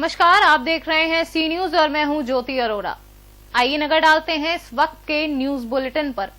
नमस्कार, आप देख रहे हैं सी न्यूज और मैं हूं ज्योति अरोड़ा। आइए नजर डालते हैं इस वक्त के न्यूज बुलेटिन पर।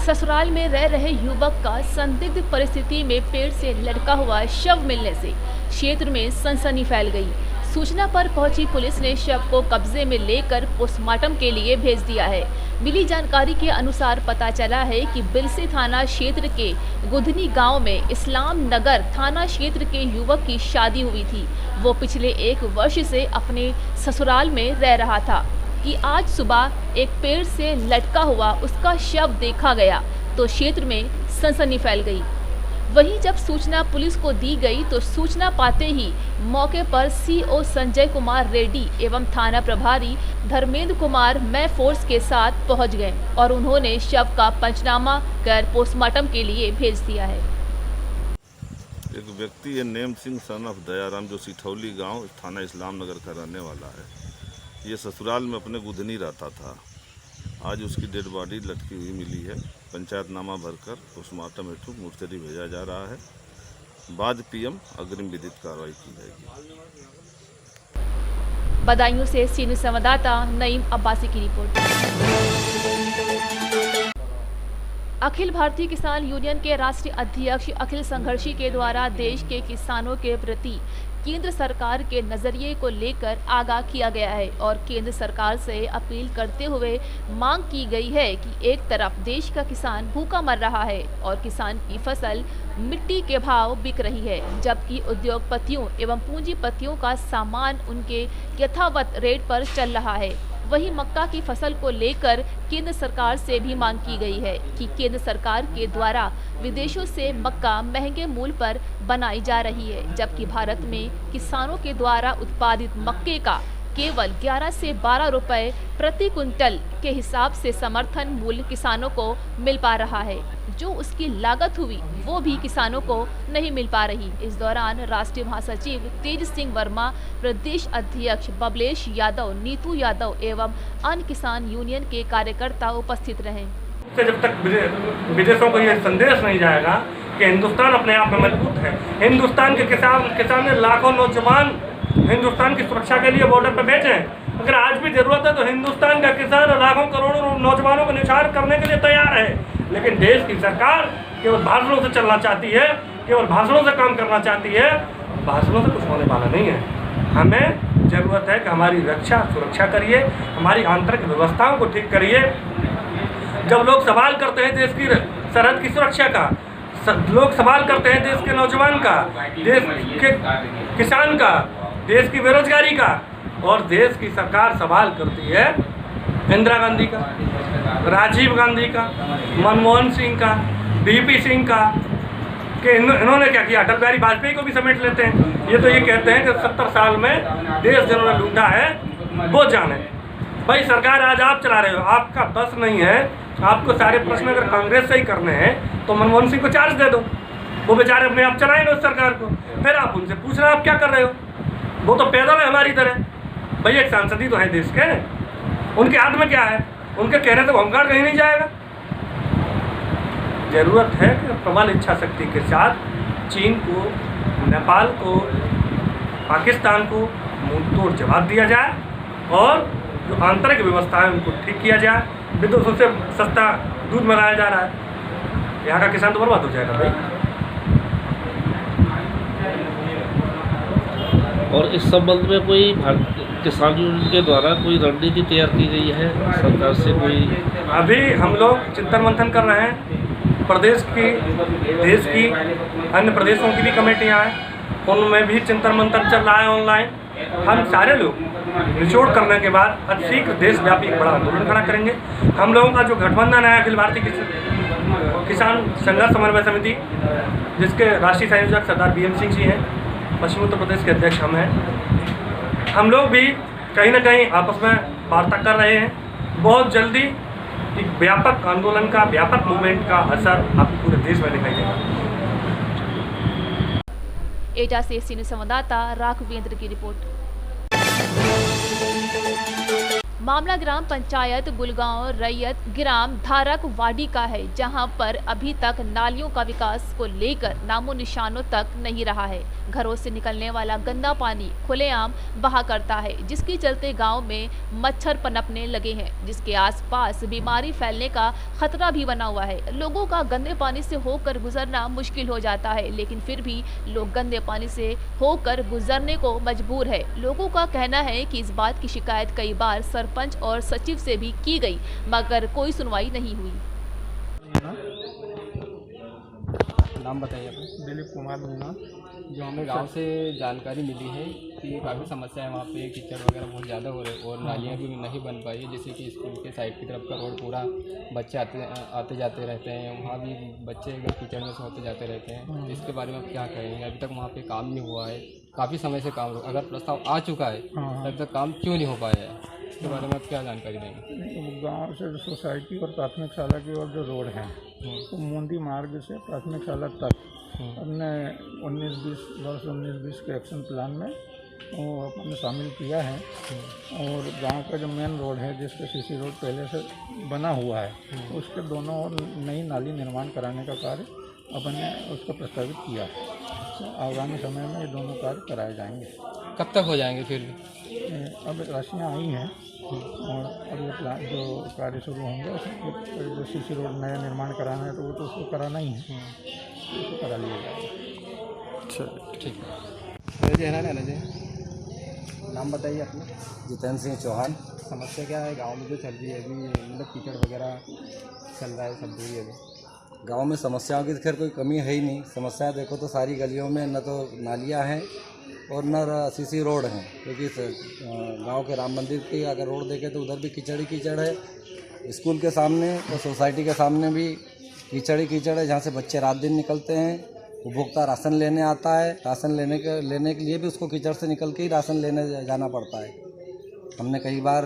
ससुराल में रह रहे युवक का संदिग्ध परिस्थिति में पेड़ से लटका हुआ शव मिलने से क्षेत्र में सनसनी फैल गई। सूचना पर पहुंची पुलिस ने शव को कब्जे में लेकर पोस्टमार्टम के लिए भेज दिया है। मिली जानकारी के अनुसार पता चला है कि बिलसी थाना क्षेत्र के गुधनी गांव में इस्लाम नगर थाना क्षेत्र के युवक की शादी हुई थी। वो पिछले 1 वर्ष से अपने ससुराल में रह रहा था कि आज सुबह एक पेड़ से लटका हुआ उसका शव देखा गया तो क्षेत्र में सनसनी फैल गई। वहीं जब सूचना पुलिस को दी गई तो सूचना पाते ही मौके पर सीओ संजय कुमार रेड्डी एवं थाना प्रभारी धर्मेंद्र कुमार मै फोर्स के साथ पहुंच गए और उन्होंने शव का पंचनामा कर पोस्टमार्टम के लिए भेज दिया है। एक व्यक्ति है name Singh son of Dayaram जो सिठौली गांव थाना इस्लाम नगर का रहने वाला है। ये ससुराल में अपने गुधनी रहता था। आज उसकी डेड बॉडी लटकी हुई मिली है। पंचायतनामा भरकर पोस्टमार्टम हेतु मुर्शेरी भेजा जा रहा है। बाद पीएम अग्रिम विधिक कार्रवाई की जाएगी। बदायूं से सीनियर संवाददाता नईम अब्बासी की रिपोर्ट। अखिल भारतीय किसान यूनियन के राष्ट्रीय अध्यक्ष अखिल संघर्षी के द्वारा देश के किसानों के प्रति केंद्र सरकार के नजरिए को लेकर आगाह किया गया है और केंद्र सरकार से अपील करते हुए मांग की गई है कि एक तरफ देश का किसान भूखा मर रहा है और किसान की फसल मिट्टी के भाव बिक रही है, जबकि उद्योगपतियों एवं पूंजीपतियों का सामान उनके यथावत रेट पर चल रहा है। वहीं मक्का की फसल को लेकर केंद्र सरकार से भी मांग की गई है कि केंद्र सरकार के द्वारा विदेशों से मक्का महंगे मूल्य पर बनाई जा रही है, जबकि भारत में किसानों के द्वारा उत्पादित मक्के का केवल 11 से 12 रुपए प्रति कुंटल के हिसाब से समर्थन मूल्य किसानों को मिल पा रहा है। जो उसकी लागत हुई वो भी किसानों को नहीं मिल पा रही। इस दौरान राष्ट्रीय महासचिव तेज सिंह वर्मा, प्रदेश अध्यक्ष बबलेश यादव, नीतू यादव एवं अन्य किसान यूनियन के कार्यकर्ता उपस्थित रहे। जब तक विदेशों को यह संदेश नहीं जाएगा कि हिंदुस्तान अपने आप में मजबूत है, हिंदुस्तान के किसान ने लाखों नौजवान हिंदुस्तान की सुरक्षा के लिए बॉर्डर पर भेजे हैं। अगर आज भी जरूरत है तो हिंदुस्तान का किसान लाखों करोड़ों नौजवानों को निछावर करने के लिए तैयार है। लेकिन देश की सरकार केवल भाषणों से चलना चाहती है, केवल भाषणों से काम करना चाहती है। भाषणों से कुछ होने वाला नहीं है। हमें जरूरत है कि हमारी सुरक्षा करिए, हमारी आंतरिक व्यवस्थाओं को ठीक करिए। जब लोग सवाल करते हैं देश की सरहद की सुरक्षा का, लोग सवाल करते हैं देश के नौजवान का, देश के किसान का, देश की बेरोजगारी का, और देश की सरकार सवाल करती है इंदिरा गांधी का, राजीव गांधी का, मनमोहन सिंह का, वीपी सिंह का, कि इन्होंने क्या किया। अटल बिहारी वाजपेयी को भी समेट लेते हैं। ये तो ये कहते हैं कि 70 साल में देश जिन्होंने लूटा है वो जाने। भाई सरकार आज आप चला रहे हो, आपका बस नहीं है। आपको सारे प्रश्न अगर कांग्रेस से ही करने हैं तो मनमोहन सिंह को चार्ज दे दो, वो बेचारे अपने आप चलाएंगे उस सरकार को। फिर आप उनसे पूछना आप क्या कर रहे हो। वो तो पैदल है हमारी तरह। भाई एक सांसद ही तो है देश के, उनके हाथ में क्या है। उनके कहने से होमगार्ड कहीं नहीं जाएगा। जरूरत है कि प्रबल इच्छा शक्ति के साथ चीन को, नेपाल को, पाकिस्तान को मुंह तोड़ जवाब दिया जाए और जो आंतरिक व्यवस्था है उनको ठीक किया जाए। विदेशों से सस्ता दूध मंगाया जा रहा है, यहाँ का किसान तो बर्बाद हो जाएगा भाई। और इस संबंध में कोई किसान यूनियन के द्वारा कोई रणनीति तैयार की गई है सरकार से? कोई अभी हम लोग चिंतन मंथन कर रहे हैं। प्रदेश की, देश की, अन्य प्रदेशों की भी कमेटियां हैं, उनमें भी चिंतन मंथन चल रहा है ऑनलाइन। हम सारे लोग निचोड़ करने के बाद अतिशीघ्र देशव्यापी एक बड़ा आंदोलन खड़ा करेंगे। हम लोगों का जो गठबंधन है अखिल भारतीय किसान संघर्ष समन्वय समिति, जिसके राष्ट्रीय संयोजक सरदार BM सिंह जी हैं, पश्चिम उत्तर प्रदेश के अध्यक्ष हम हैं। हम लोग भी कहीं ना कहीं आपस में वार्ता कर रहे हैं। बहुत जल्दी एक व्यापक आंदोलन का, व्यापक मूवमेंट का असर आपको पूरे देश में दिखाई देगा। एटा से सीनियर संवाददाता राघवेंद्र की रिपोर्ट। मामला ग्राम पंचायत गुलगांव रैयत ग्राम धारक वाडी का है, जहां पर अभी तक नालियों का विकास को लेकर नामो निशानों तक नहीं रहा है। घरों से निकलने वाला गंदा पानी खुलेआम बहा करता है, जिसके चलते गांव में मच्छर पनपने लगे हैं, जिसके आसपास बीमारी फैलने का खतरा भी बना हुआ है। लोगों का गंदे पानी से होकर गुजरना मुश्किल हो जाता है, लेकिन फिर भी लोग गंदे पानी से होकर गुजरने को मजबूर है। लोगों का कहना है कि इस बात की शिकायत कई बार सरपंच और सचिव से भी की गई, मगर कोई सुनवाई नहीं हुई। नाम बताइए अपना। दिलीप कुमार मीना। जो हमें गांव से जानकारी मिली है कि काफ़ी समस्या है, वहाँ पे कीचड़ वगैरह बहुत ज़्यादा हो रहे और नालियाँ भी नहीं बन पाई है। जैसे कि स्कूल के साइड की तरफ का रोड पूरा बच्चे आते जाते रहते हैं, वहाँ भी बच्चे एकदम कीचड़ में से होते जाते रहते हैं। तो इसके बारे में आप क्या कहेंगे? अभी तक वहाँ पे काम नहीं हुआ है, काफ़ी समय से काम, अगर प्रस्ताव आ चुका है तब तक काम क्यों नहीं हो पाया है? इसके बारे में आप क्या जानकारी देंगे? गांव से सोसाइटी और प्राथमिक शाला की ओर जो रोड है तो मूंदी मार्ग से प्राथमिक शाला तक हमने 19-20 के एक्शन प्लान में वो अपने शामिल किया है। और गांव का जो मेन रोड है, जिसका सीसी रोड पहले से बना हुआ है, उसके दोनों ओर नई नाली निर्माण कराने का कार्य अपन ने उसको प्रस्तावित किया है। तो आगामी समय में ये दोनों कार्य कराए जाएंगे। कब तक हो जाएंगे फिर भी? अब राशियाँ आई हैं और अब ये प्लान जो कार्य शुरू होंगे उसमें जो सीसी रोड नया निर्माण कराना है तो वो तो उसको कराना ही है, उसको करा लिया जाएगा। अच्छा, ठीक है। नाम बताइए अपना। जितेंद्र सिंह चौहान। समस्या क्या है गांव में जो चल रही है अभी, मतलब कीचड़ वगैरह चल रहा है, सब दूरी है अभी? गांव में समस्याओं की तो खैर कोई कमी है ही नहीं। समस्या देखो तो सारी गलियों में न तो नालियां हैं और न सीसी रोड हैं, क्योंकि गांव के राम मंदिर की अगर रोड देखें तो उधर भी कीचड़ ही कीचड़ है। स्कूल के सामने और सोसाइटी के सामने भी कीचड़ ही कीचड़ है, जहाँ से बच्चे रात दिन निकलते हैं। उपभोक्ता राशन लेने आता है, राशन लेने के लिए भी उसको कीचड़ से निकल के ही राशन लेने जाना पड़ता है। हमने कई बार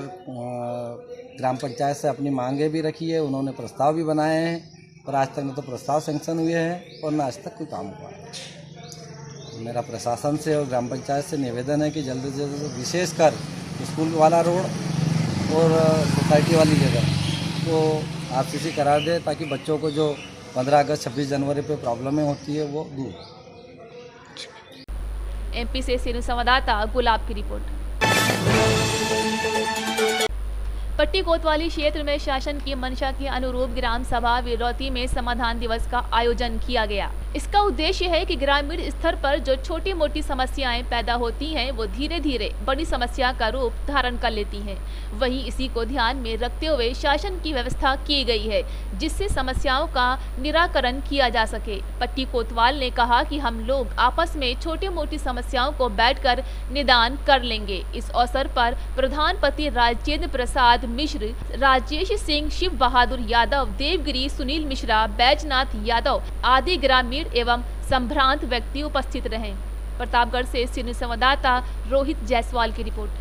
ग्राम पंचायत से अपनी मांगे भी रखी है, उन्होंने प्रस्ताव भी बनाए हैं, पर आज तक न तो प्रस्ताव सेंक्शन हुए हैं और न आज तक कोई काम हुआ है। मेरा प्रशासन से और ग्राम पंचायत से निवेदन है कि जल्दी से जल्द विशेषकर स्कूल वाला रोड और सोसाइटी वाली जगह को आरसीसी करा दे, ताकि बच्चों को जो 15 अगस्त 26 जनवरी पे प्रॉब्लमें होती है वो दूर। एमपी से सीनियर संवाददाता गुलाब की रिपोर्ट। पट्टी कोतवाली क्षेत्र में शासन की मंशा के अनुरूप ग्राम सभा विरौती में समाधान दिवस का आयोजन किया गया। इसका उद्देश्य है कि ग्रामीण स्तर पर जो छोटी मोटी समस्याएं पैदा होती हैं, वो धीरे धीरे बड़ी समस्या का रूप धारण कर लेती हैं। वहीं इसी को ध्यान में रखते हुए शासन की व्यवस्था की गई है, जिससे समस्याओं का निराकरण किया जा सके। पट्टी कोतवाल ने कहा कि हम लोग आपस में छोटी मोटी समस्याओं को बैठकर निदान कर लेंगे। इस अवसर पर प्रधानपति राजेंद्र प्रसाद मिश्र, राजेश सिंह, शिव बहादुर यादव, देवगिरी, सुनील मिश्रा, बैजनाथ यादव आदि ग्रामीण एवं संभ्रांत व्यक्ति उपस्थित रहे। प्रतापगढ़ से सीनियर संवाददाता रोहित जायसवाल की रिपोर्ट।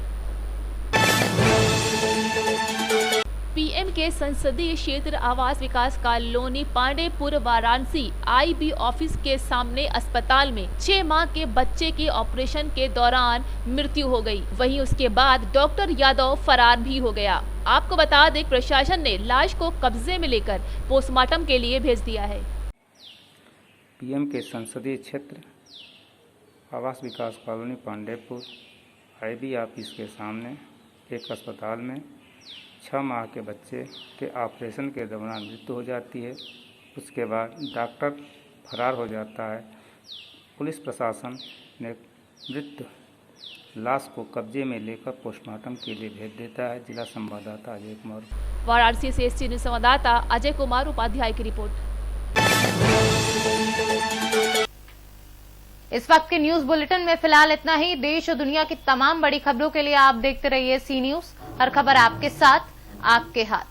पीएम के संसदीय क्षेत्र आवास विकास colony Pandeypur Varanasi IB office के सामने अस्पताल में 6 माह के बच्चे के ऑपरेशन के दौरान मृत्यु हो गई। वहीं उसके बाद डॉक्टर यादव फरार भी हो गया। आपको बता दें, प्रशासन ने लाश को कब्जे में लेकर पोस्टमार्टम के लिए भेज दिया है। पीएम के संसदीय क्षेत्र आवास विकास कॉलोनी पांडेपुर आईबी ऑफिस के सामने एक अस्पताल में 6 माह के बच्चे के ऑपरेशन के दौरान मृत्यु हो जाती है। उसके बाद डॉक्टर फरार हो जाता है। पुलिस प्रशासन ने मृत लाश को कब्जे में लेकर पोस्टमार्टम के लिए भेज देता है। जिला संवाददाता अजय कुमार। वाराणसी से सीनियर संवाददाता अजय कुमार उपाध्याय की रिपोर्ट। इस वक्त के न्यूज बुलेटिन में फिलहाल इतना ही। देश और दुनिया की तमाम बड़ी खबरों के लिए आप देखते रहिए सी न्यूज। हर खबर आपके साथ, आपके हाथ।